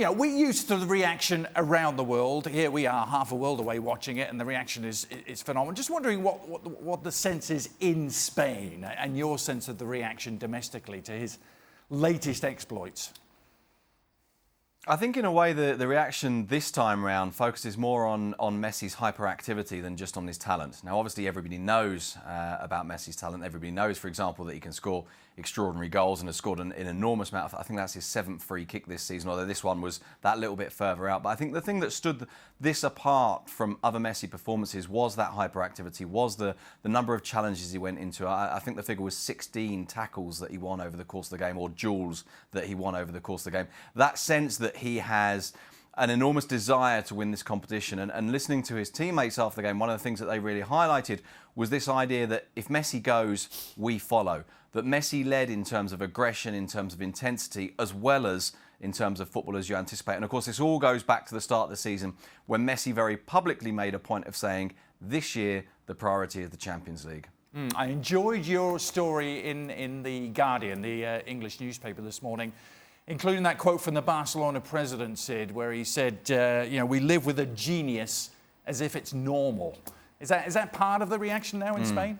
we're used to the reaction around the world. Here we are, half a world away watching it, and the reaction is phenomenal. Just wondering what the sense is in Spain and your sense of the reaction domestically to his latest exploits. I think in a way the reaction this time round focuses more on Messi's hyperactivity than just on his talent. Now obviously everybody knows about Messi's talent. Everybody knows, for example, that he can score extraordinary goals and has scored an enormous amount. I think that's his 7th free kick this season, although this one was that little bit further out. But I think the thing that stood this apart from other Messi performances was that hyperactivity, was the number of challenges he went into. I think the figure was 16 tackles that he won over the course of the game, or duels that he won over the course of the game. That sense that he has an enormous desire to win this competition, and listening to his teammates after the game, one of the things that they really highlighted was this idea that if Messi goes, we follow. That Messi led in terms of aggression, in terms of intensity, as well as in terms of football as you anticipate. And of course, this all goes back to the start of the season when Messi very publicly made a point of saying, this year, the priority is the Champions League. I enjoyed your story in The Guardian, the English newspaper this morning, including that quote from the Barcelona president, Sid, where he said, we live with a genius as if it's normal. Is that part of the reaction now in Spain?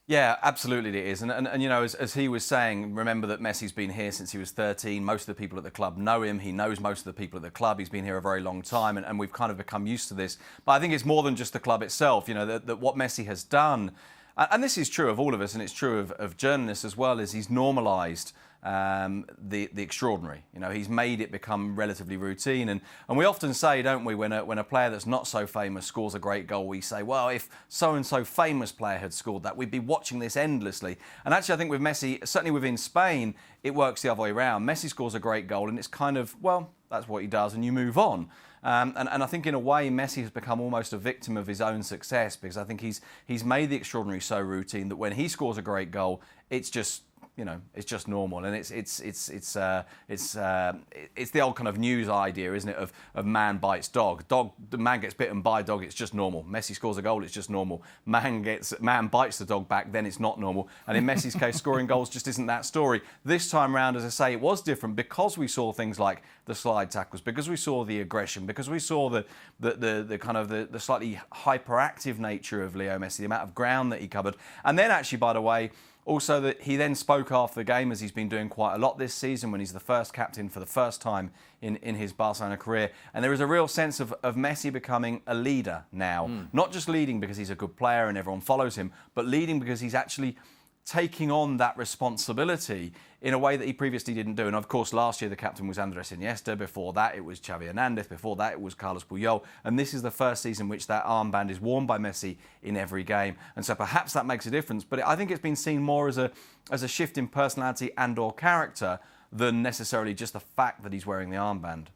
Yeah, absolutely it is. And as he was saying, remember that Messi's been here since he was 13. Most of the people at the club know him. He knows most of the people at the club. He's been here a very long time, and we've kind of become used to this. But I think it's more than just the club itself. That what Messi has done, and this is true of all of us, and it's true of journalists as well, is he's normalised the extraordinary. He's made it become relatively routine, and we often say, don't we, when a player that's not so famous scores a great goal, we say, well, if so-and-so famous player had scored that, we'd be watching this endlessly. And actually, I think with Messi, certainly within Spain, it works the other way around. Messi scores a great goal, and it's kind of, well, that's what he does, and you move on. And I think in a way, Messi has become almost a victim of his own success, because I think he's made the extraordinary so routine that when he scores a great goal, it's just it's just normal, and it's the old kind of news idea, isn't it, of man bites dog. The man gets bitten by a dog, it's just normal. Messi scores a goal, it's just normal. Man bites the dog back, then it's not normal. And in Messi's case, scoring goals just isn't that story. This time round, as I say, it was different because we saw things like the slide tackles, because we saw the aggression, because we saw the slightly hyperactive nature of Leo Messi, the amount of ground that he covered, and then actually, by the way, also that he then spoke after the game, as he's been doing quite a lot this season, when he's the first captain for the first time in his Barcelona career. And there is a real sense of Messi becoming a leader now. Not just leading because he's a good player and everyone follows him, but leading because he's actually taking on that responsibility in a way that he previously didn't do. And of course, last year the captain was Andres Iniesta. Before that, it was Xavi Hernandez. Before that, it was Carlos Puyol. And this is the first season in which that armband is worn by Messi in every game. And so perhaps that makes a difference. But I think it's been seen more as a shift in personality and/or character than necessarily just the fact that he's wearing the armband.